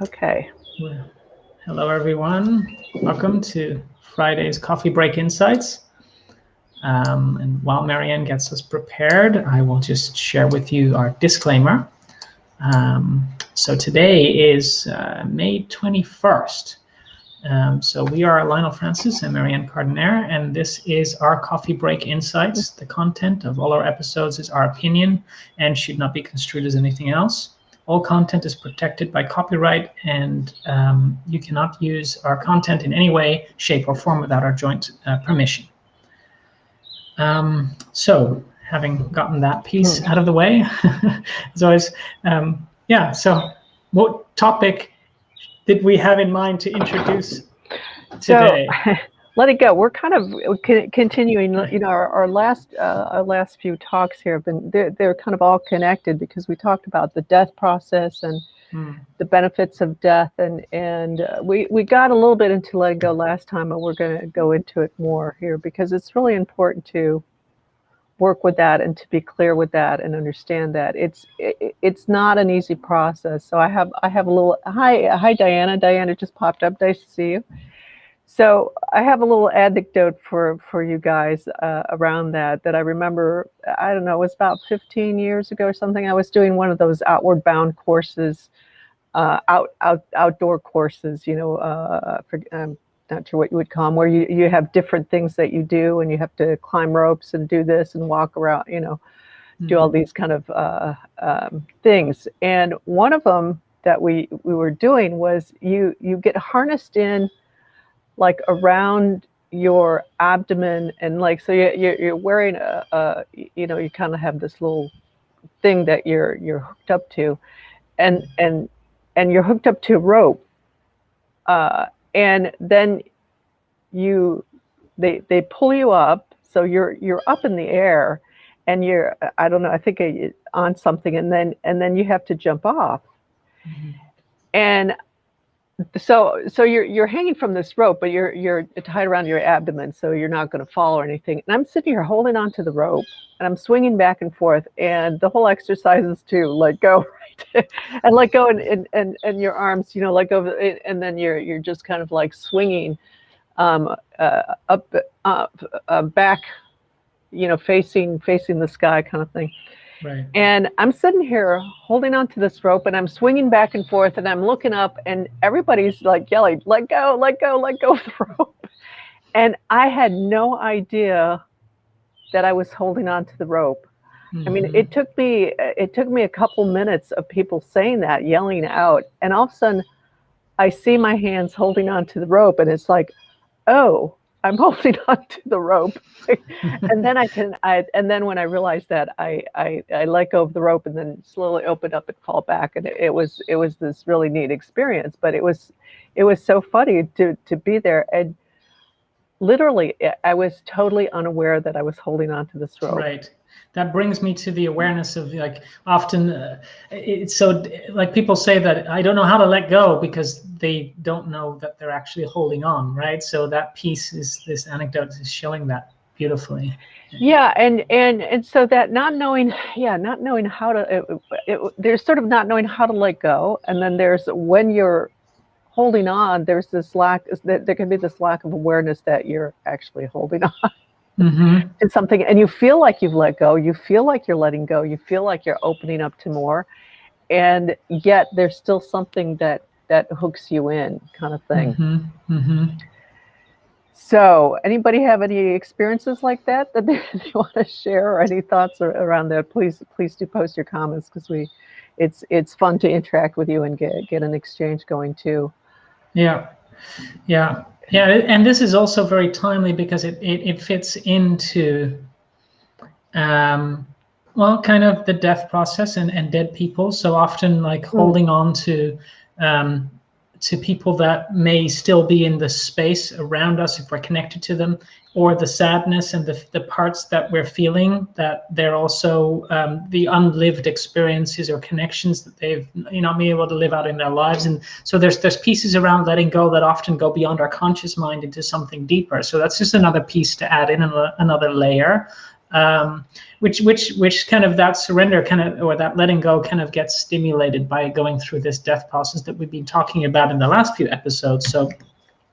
Okay. Well, hello, everyone. Welcome to Friday's Coffee Break Insights. And while Marianne gets us prepared, I will just share with you our disclaimer. So today is May 21st. So we are Lionel Francis and Marianne Cardinaire, and this is our Coffee Break Insights. The content of all our episodes is our opinion and should not be construed as anything else. All content is protected by copyright, and you cannot use our content in any way, shape, or form without our joint permission. So, having gotten that piece out of the way, as always, so what topic did we have in mind to introduce today? So, let it go. We're kind of continuing. Our last few talks here have been they're kind of all connected because we talked about the death process and the benefits of death, and we got a little bit into letting go last time, but we're going to go into it more here because it's really important to work with that and to be clear with that and understand that it's not an easy process. So I have a little hi Diana. Diana just popped up. Nice to see you. So I have a little anecdote for you guys around that I remember. I don't know, it was about 15 years ago or something. I was doing one of those outward bound courses, outdoor courses. I'm not sure what you would call them, where you have different things that you do, and you have to climb ropes and do this and walk around. Do all these kind of things. And one of them that we were doing was you get harnessed in, like around your abdomen, and like so you're wearing you kind of have this little thing that you're hooked up to, and you're hooked up to a rope, and then they pull you up, so you're up in the air, and you're, I don't know, I think on something, and then you have to jump off, and so you're hanging from this rope, but you're tied around your abdomen, so you're not going to fall or anything. And I'm sitting here holding onto the rope, and I'm swinging back and forth. And the whole exercise is to let go, right? And let go, and your arms, let go, and then you're just kind of like swinging up, back, facing the sky, kind of thing. Right. And I'm sitting here holding onto this rope, and I'm swinging back and forth, and I'm looking up, and everybody's like yelling, "Let go, let go, let go of the rope." And I had no idea that I was holding onto the rope. I mean, it took me a couple minutes of people saying that, yelling out, and all of a sudden I see my hands holding onto the rope, and it's like, oh, I'm holding onto the rope. And then and then when I realized that, I let go of the rope and then slowly opened up and fall back. And it was this really neat experience, but it was so funny to be there. And literally, I was totally unaware that I was holding onto this rope. Right. That brings me to the awareness of, like, often it's so, like, people say that I don't know how to let go because they don't know that they're actually holding on, right? So that piece is, this anecdote is showing that beautifully. Yeah, and so that not knowing how to, there's sort of not knowing how to let go, and then there's when you're holding on, there's this lack, there can be this lack of awareness that you're actually holding on. To something, and you feel like you've let go, you feel like you're letting go, you feel like you're opening up to more, and yet there's still something that hooks you in, kind of thing. So anybody have any experiences like that they want to share, or any thoughts around that? Please do post your comments, because it's fun to interact with you and get an exchange going too. Yeah, and this is also very timely because it fits into kind of the death process and dead people. So often, like, holding on to people that may still be in the space around us if we're connected to them, or the sadness and the parts that we're feeling, that they're also the unlived experiences or connections that they've been able to live out in their lives. And so there's pieces around letting go that often go beyond our conscious mind into something deeper. So that's just another piece to add in, another layer. which kind of that surrender kind of, or that letting go kind of gets stimulated by going through this death process that we've been talking about in the last few episodes. So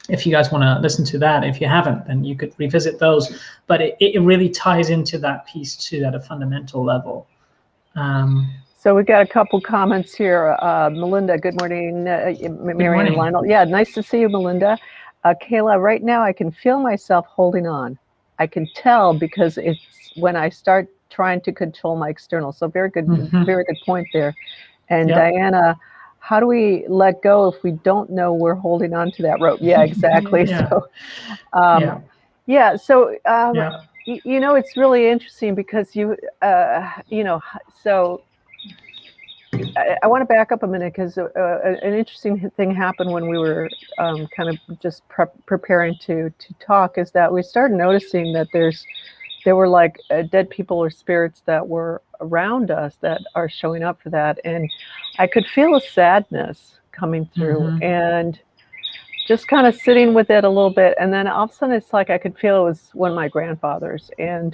if you guys want to listen to that, if you haven't, then you could revisit those. But it really ties into that piece too at a fundamental level. So we got a couple comments here. Melinda, good morning. Marianne and Lionel. Yeah, nice to see you, Melinda. Kayla, right now I can feel myself holding on. I can tell because it's when I start trying to control my external. So very good point there. And yep. Diana, how do we let go if we don't know we're holding on to that rope? Yeah, exactly. Yeah. So, you know, it's really interesting because so I want to back up a minute because an interesting thing happened when we were kind of just preparing to talk, is that we started noticing that there were like dead people or spirits that were around us that are showing up for that. And I could feel a sadness coming through and just kind of sitting with it a little bit. And then all of a sudden it's like I could feel it was one of my grandfathers. And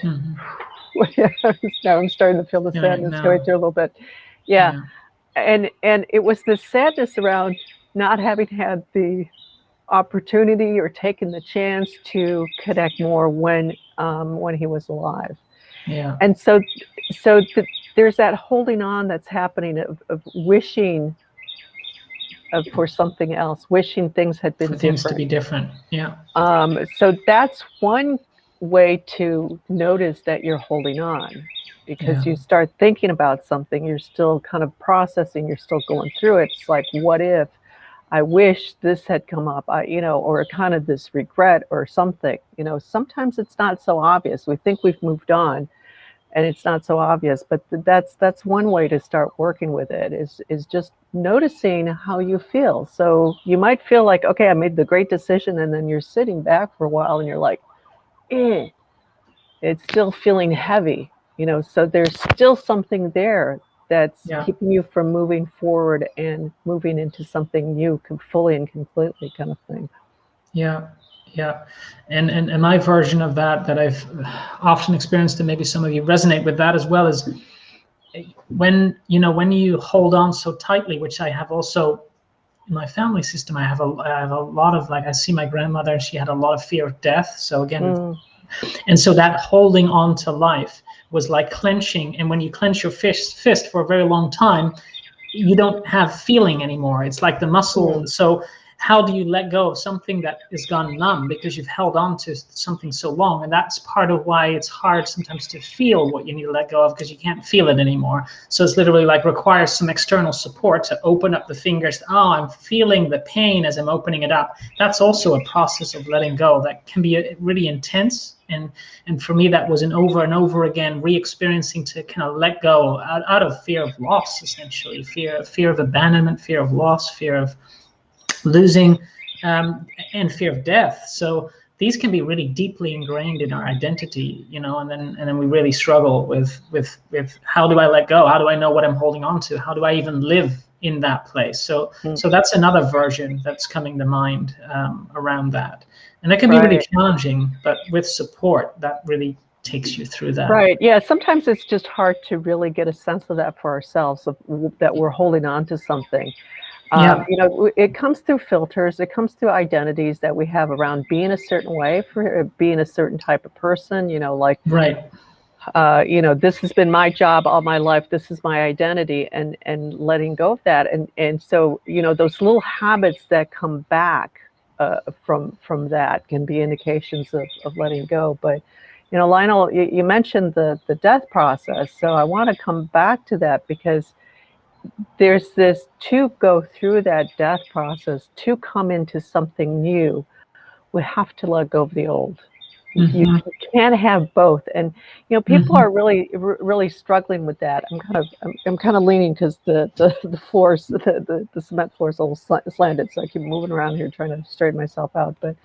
now I'm starting to feel the sadness going through a little bit. Yeah. And it was the sadness around not having had the opportunity or taken the chance to connect more when he was alive. Yeah. And so there's that holding on that's happening of wishing for something else, wishing things had been different. Things to be different. Yeah. So that's one way to notice that you're holding on. Because you start thinking about something, you're still kind of processing, you're still going through it. It's like, what if I wish this had come up, or kind of this regret or something. Sometimes it's not so obvious. We think we've moved on and it's not so obvious, but that's one way to start working with it is just noticing how you feel. So you might feel like, okay, I made the great decision, and then you're sitting back for a while and you're like, it's still feeling heavy. So there's still something there that's keeping you from moving forward and moving into something new, fully and completely kind of thing. Yeah. And my version of that I've often experienced, and maybe some of you resonate with that as well, is when you hold on so tightly, which I have also in my family system. I have a lot of, like, I see my grandmother, she had a lot of fear of death. So again, and so that holding on to life was like clenching. And when you clench your fist for a very long time, you don't have feeling anymore. It's like the muscle. So how do you let go of something that has gone numb because you've held on to something so long? And that's part of why it's hard sometimes to feel what you need to let go of, because you can't feel it anymore. So it's literally like requires some external support to open up the fingers. Oh, I'm feeling the pain as I'm opening it up. That's also a process of letting go that can be really intense. And for me, that was an over and over again re-experiencing to kind of let go out of fear of loss, essentially, fear of abandonment, fear of loss, fear of losing, and fear of death. So these can be really deeply ingrained in our identity, and then we really struggle with how do I let go? How do I know what I'm holding on to? How do I even live in that place? So that's another version that's coming to mind around that. And that can be really challenging, but with support, that really takes you through that. Right. Yeah. Sometimes it's just hard to really get a sense of that for ourselves, that we're holding on to something. It comes through filters. It comes through identities that we have around being a certain way, for being a certain type of person, this has been my job all my life. This is my identity, and letting go of that. And so, those little habits that come back from that can be indications of letting go. But, Lionel, you mentioned the death process. So I want to come back to that, because there's this, to go through that death process, to come into something new, we have to let go of the old. You can't have both. And, people are really struggling with that. I'm kind of leaning because the floors, the cement floor is a little slanted, so I keep moving around here trying to straighten myself out. But,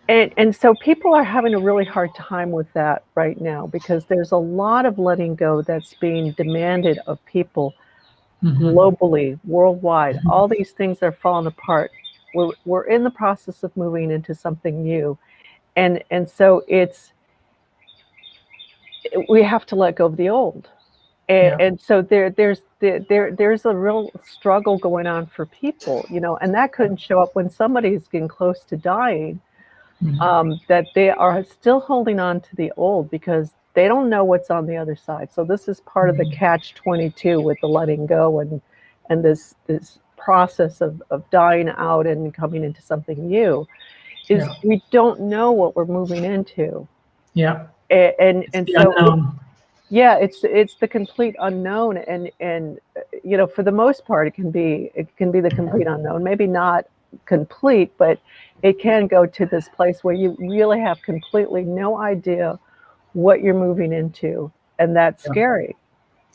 and so people are having a really hard time with that right now, because there's a lot of letting go that's being demanded of people globally, worldwide. All these things are falling apart. We're in the process of moving into something new. And so we have to let go of the old. And so there's a real struggle going on for people, and that couldn't show up when somebody's getting close to dying, that they are still holding on to the old because they don't know what's on the other side. So this is part of the catch-22 with the letting go and this process of dying out and coming into something new, is we don't know what we're moving into. Yeah. And so unknown. It's the complete unknown, and for the most part it can be the complete unknown, maybe not complete, but it can go to this place where you really have completely no idea what you're moving into, and that's scary.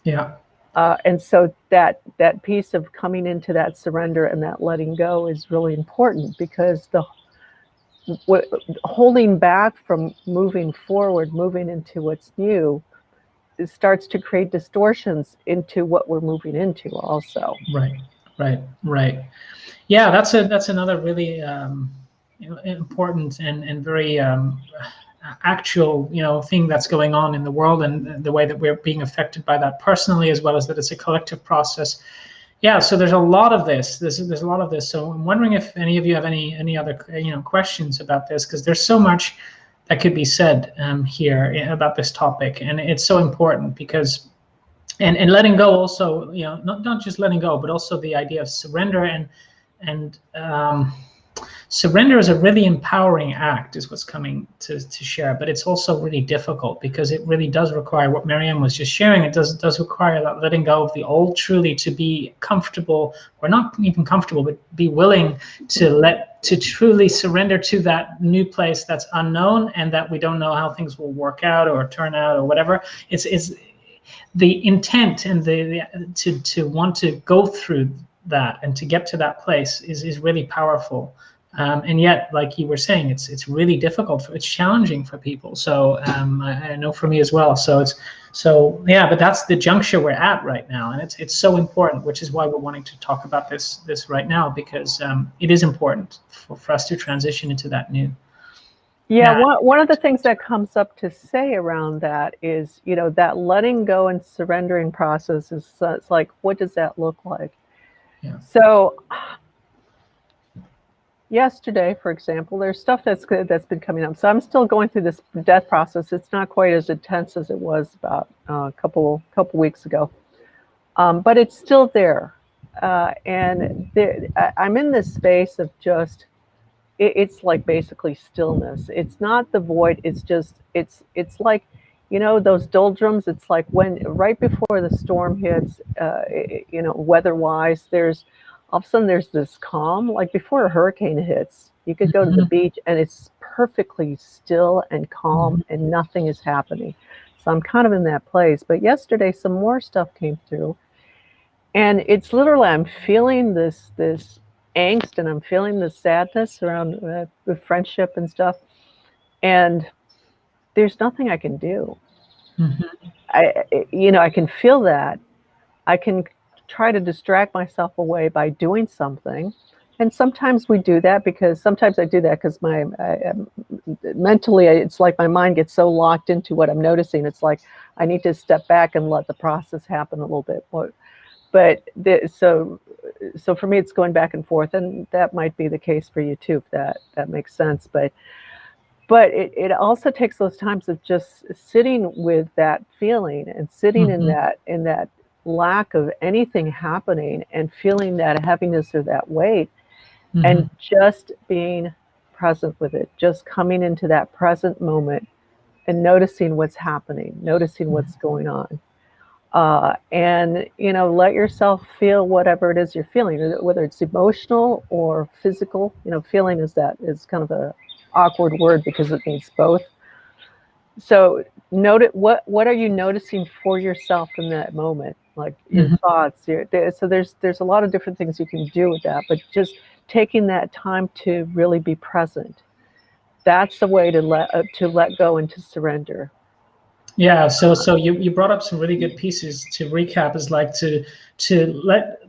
And so that piece of coming into that surrender and that letting go is really important, because holding back from moving forward, moving into what's new, it starts to create distortions into what we're moving into also. Right. Yeah, that's another really important and very actual thing that's going on in the world, and the way that we're being affected by that personally, as well as that it's a collective process. Yeah, so there's a lot of this. There's a lot of this. So I'm wondering if any of you have any other questions about this, because there's so much that could be said here about this topic, and it's so important because, and letting go also, not just letting go, but also the idea of surrender, and surrender is a really empowering act, is what's coming to share, but it's also really difficult because it really does require what Marianne was just sharing. It does require that letting go of the old, truly to be comfortable, or not even comfortable, but be willing to truly surrender to that new place that's unknown, and that we don't know how things will work out or turn out or whatever. It's the intent and to want to go through that and to get to that place is really powerful. And yet, like you were saying, it's really difficult. It's challenging for people. So I know for me as well. But that's the juncture we're at right now, and it's so important, which is why we're wanting to talk about this right now, because it is important for us to transition into that new. Yeah, one of the things that comes up to say around that is, that letting go and surrendering process is, it's like, what does that look like? Yeah. So yesterday, for example, there's stuff that's been coming up. So I'm still going through this death process. It's not quite as intense as it was about a couple weeks ago, but it's still there. And I'm in this space of just, it's like basically stillness. It's not the void. It's just, it's like, those doldrums. It's like when right before the storm hits, weather-wise, all of a sudden there's this calm. Like before a hurricane hits, you could go to the beach and it's perfectly still and calm and nothing is happening. So I'm kind of in that place. But yesterday some more stuff came through, and it's literally, I'm feeling this angst, and I'm feeling the sadness around the friendship and stuff, and there's nothing I can do. I can feel that. I can try to distract myself away by doing something, and sometimes we do that, because sometimes I do that because mentally it's like my mind gets so locked into what I'm noticing. It's like I need to step back and let the process happen a little bit more. But so for me, it's going back and forth, and that might be the case for you too, if that makes sense. But it also takes those times of just sitting with that feeling, and sitting in that lack of anything happening, and feeling that heaviness or that weight, and just being present with it, just coming into that present moment and noticing what's happening, noticing what's going on. And let yourself feel whatever it is you're feeling, whether it's emotional or physical. Feeling is kind of a awkward word because it means both. So note it. What are you noticing for yourself in that moment? Like your thoughts. So there's a lot of different things you can do with that, but just taking that time to really be present. That's the way to let go and to surrender. Yeah, so you brought up some really good pieces. To recap, is like to let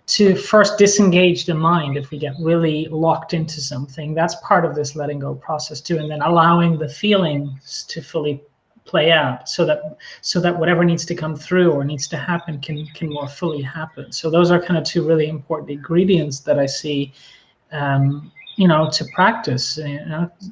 to first disengage the mind if we get really locked into something. That's part of this letting go process too, and then allowing the feelings to fully play out, so that whatever needs to come through or needs to happen can more fully happen. So those are kind of two really important ingredients that I see, to practice,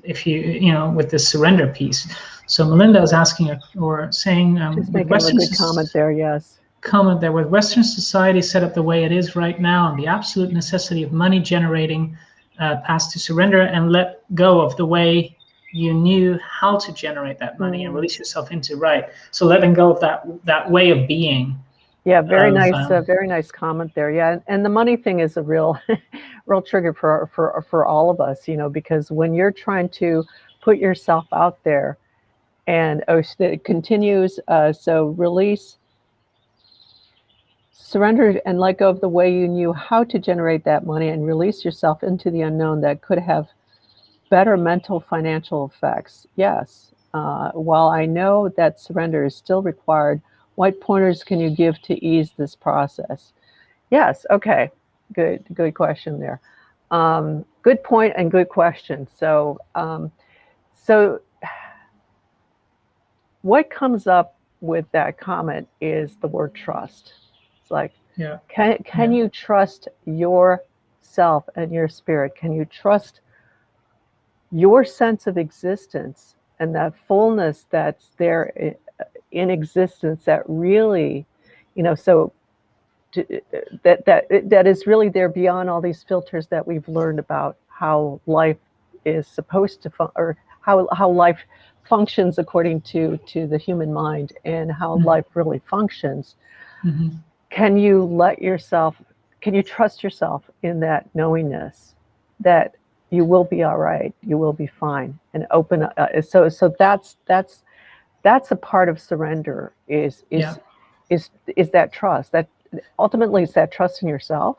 if you with this surrender piece. So Melinda is asking or saying, just making a good comment there. Yes. Comment there, with Western society set up the way it is right now, and the absolute necessity of money generating path to surrender and let go of the way you knew how to generate that money and release yourself into, right? So letting go of that way of being. Yeah, very nice comment there. Yeah, and the money thing is a real trigger for all of us, because when you're trying to put yourself out there, and it continues. So release, surrender, and let go of the way you knew how to generate that money, and release yourself into the unknown that could have better mental financial effects. Yes. While I know that surrender is still required, what pointers can you give to ease this process? Yes. Okay. Good question there. Good point and good question. So what comes up with that comment is the word trust. It's like, can you trust yourself and your spirit? Can you trust your sense of existence and that fullness that's there in existence, that really, so that is really there beyond all these filters that we've learned about how life is supposed to or how life functions according to the human mind, and how life really functions. Can you trust yourself in that knowingness that you will be all right, you will be fine, and open up. So that's a part of surrender, is that trust. That ultimately is that trust in yourself,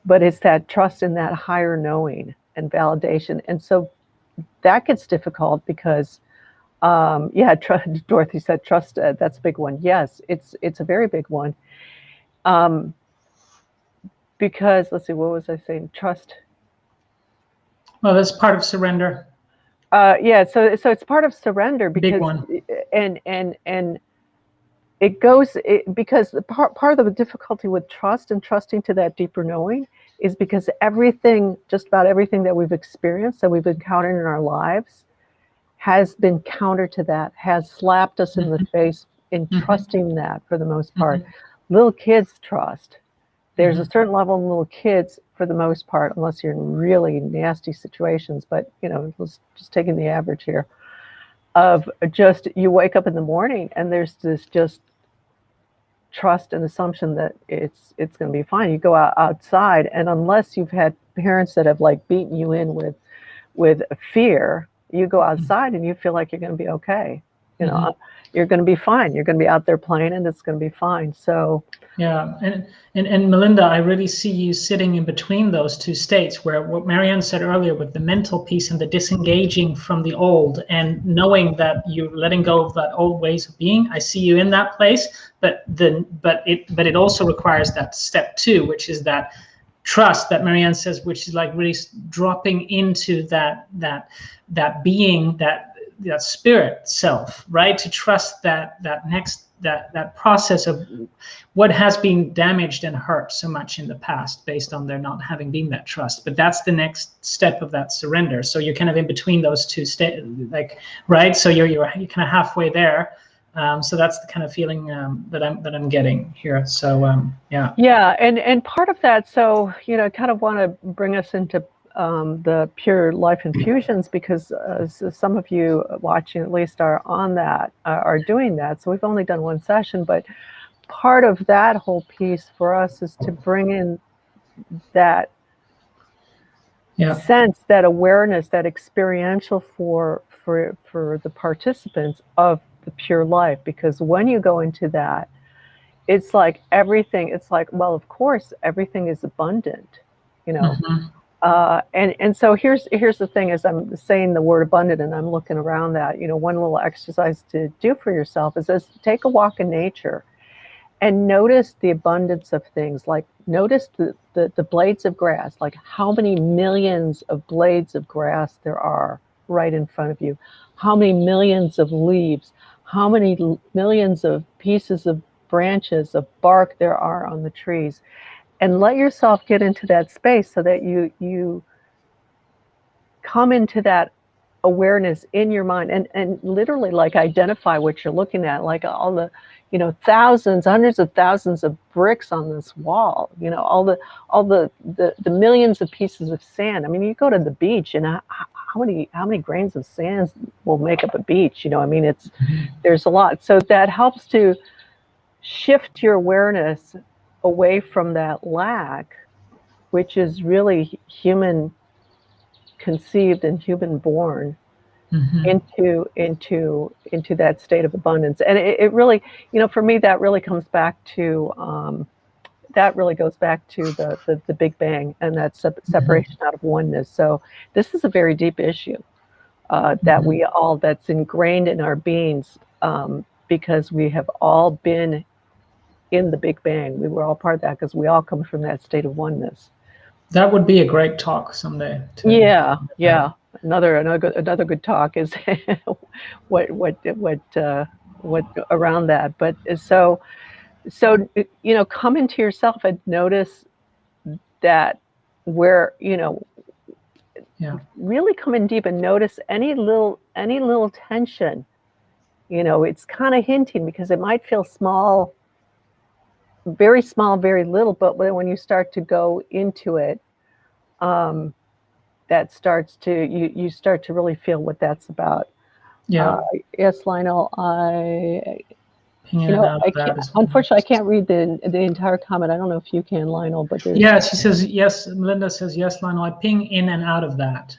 but it's that trust in that higher knowing and validation. And so that gets difficult because Dorothy said trust, that's a big one. Yes, it's a very big one. Because let's see, what was I saying? Trust. Well, that's part of surrender. So it's part of surrender, because big one. And it goes because part of the difficulty with trust and trusting to that deeper knowing is because just about everything that we've experienced, that we've encountered in our lives, has been counter to that, has slapped us in the face in trusting that for the most part. Little kids trust. There's a certain level of little kids, for the most part, unless you're in really nasty situations, but let's just taking the average here, of just you wake up in the morning and there's this just trust and assumption that it's going to be fine. You go outside, and unless you've had parents that have like beaten you in with fear, you go outside and you feel like you're going to be okay. You're going to be fine. You're going to be out there playing, and it's going to be fine. So yeah, and Melinda, I really see you sitting in between those two states, where what Marianne said earlier with the mental piece and the disengaging from the old, and knowing that you're letting go of that old ways of being. I see you in that place, but it also requires that step two, which is that trust that Marianne says, which is like really dropping into that being, that spirit self, right? To trust that process of what has been damaged and hurt so much in the past, based on there not having been that trust. But that's the next step of that surrender. So you're kind of in between those two states, like, right? So you're kind of halfway there. So that's the kind of feeling that I'm getting here. So yeah, and part of that, so kind of want to bring us into the pure life infusions, because some of you watching at least are on that, are doing that. So we've only done one session, but part of that whole piece for us is to bring in that sense, that awareness, that experiential for the participants of the pure life. Because when you go into that, it's like everything, it's like, well, of course, everything is abundant, and so here's the thing, as I'm saying the word abundant and I'm looking around that, one little exercise to do for yourself is take a walk in nature and notice the abundance of things. Like notice the blades of grass, like how many millions of blades of grass there are right in front of you, how many millions of leaves, how many millions of pieces of branches of bark there are on the trees. And let yourself get into that space so that you come into that awareness in your mind, and literally like identify what you're looking at, like all the, thousands, hundreds of thousands of bricks on this wall, all the millions of pieces of sand. I mean, you go to the beach, and how many grains of sand will make up a beach? I mean, there's a lot. So that helps to shift your awareness away from that lack, which is really human conceived and human born, into that state of abundance. And it really, for me, that really comes back to that really goes back to the Big Bang and that separation out of oneness. So this is a very deep issue that that's ingrained in our beings, because we have all been in the Big Bang. We were all part of that because we all come from that state of oneness. That would be a great talk someday. Yeah. Another good talk is what around that. But so come into yourself and notice that where really come in deep and notice any little tension. It's kind of hinting, because it might feel small, very little, but when you start to go into it, that starts to you start to really feel what that's about. Yes, Lionel. Unfortunately, I can't read the entire comment. I don't know if you can, Lionel, but she says yes. Melinda says yes, Lionel. I ping in and out of that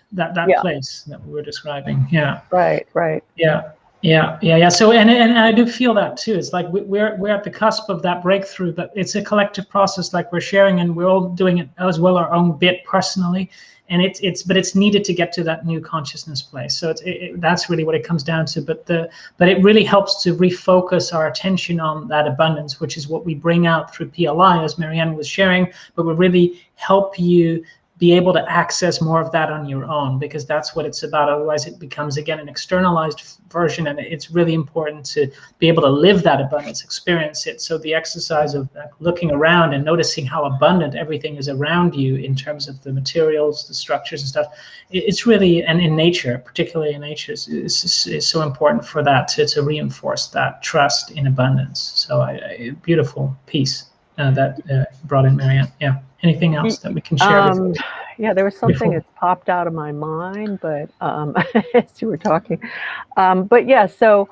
place that we were describing. Yeah. Right. Yeah. So, and I do feel that too. It's like we're at the cusp of that breakthrough, but it's a collective process, like we're sharing, and we're all doing it as well, our own bit personally. And it's needed to get to that new consciousness place. So that's really what it comes down to. But it really helps to refocus our attention on that abundance, which is what we bring out through PLI, as Marianne was sharing. But we really help you be able to access more of that on your own, because that's what it's about. Otherwise, it becomes, again, an externalized version, and it's really important to be able to live that abundance, experience it. So the exercise of looking around and noticing how abundant everything is around you in terms of the materials, the structures and stuff, it's really, and in nature, particularly in nature, is so important for that, to reinforce that trust in abundance. So a beautiful piece that brought in Marianne. Yeah. Anything else that we can share with you? Yeah, there was something that popped out of my mind, but as you were talking, but yeah, so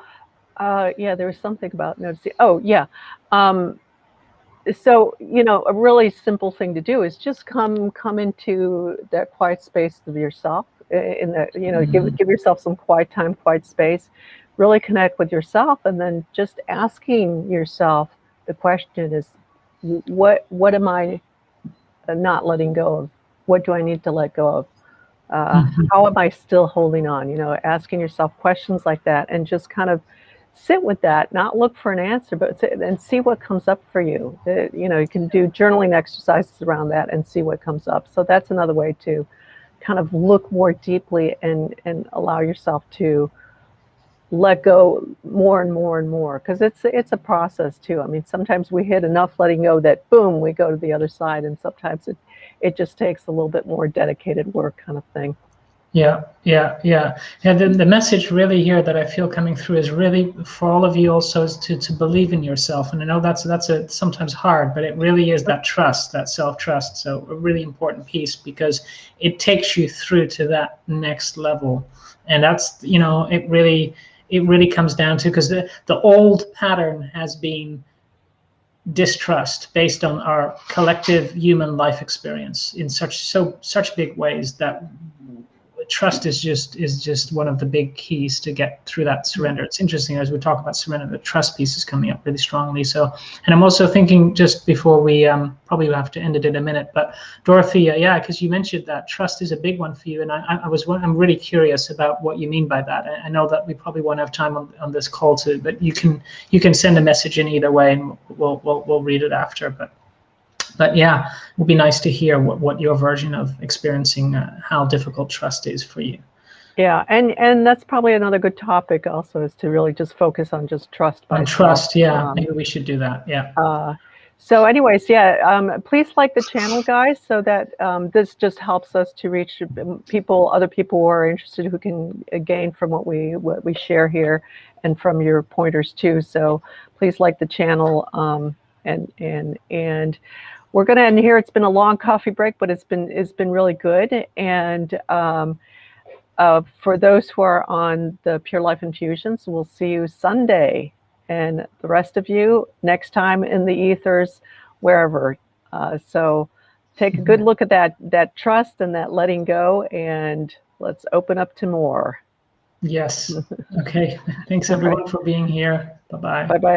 there was something about noticing. Oh yeah, so a really simple thing to do is just come into that quiet space of yourself. In the give yourself some quiet time, quiet space. Really connect with yourself, and then just asking yourself the question is, what am I not letting go of? What do I need to let go of? How am I still holding on? Asking yourself questions like that, and just kind of sit with that, not look for an answer, but and see what comes up for you. You can do journaling exercises around that and see what comes up. So that's another way to kind of look more deeply and allow yourself to let go more and more and more, because it's a process too. I mean, sometimes we hit enough letting go that boom, we go to the other side, and sometimes it just takes a little bit more dedicated work, kind of thing. Yeah. The message really here that I feel coming through is really for all of you also is to believe in yourself. And I know that's sometimes hard, but it really is that trust, that self-trust. So a really important piece, because it takes you through to that next level. And that's, it really comes down to, because the old pattern has been distrust based on our collective human life experience in such big ways that trust is just one of the big keys to get through that surrender. It's interesting as we talk about surrender, the trust piece is coming up really strongly. So, and I'm also thinking just before we probably have to end it in a minute, but Dorothy, yeah, because you mentioned that trust is a big one for you, and I'm really curious about what you mean by that. I know that we probably won't have time on this call to, but you can send a message in either way, and we'll read it after. But yeah, it would be nice to hear what your version of experiencing how difficult trust is for you. Yeah, and that's probably another good topic also, is to really just focus on just trust by on itself. Trust, yeah. Maybe we should do that, yeah. So anyways, yeah, please like the channel, guys, so that this just helps us to reach other people who are interested, who can gain from what we share here, and from your pointers too. So please like the channel, and we're going to end here. It's been a long coffee break, but it's been really good. And for those who are on the Pure Life Infusions, we'll see you Sunday. And the rest of you next time in the ethers, wherever. So take a good look at that trust and that letting go, and let's open up to more. Yes. Okay. Thanks everyone for being here. Bye-bye. Bye-bye.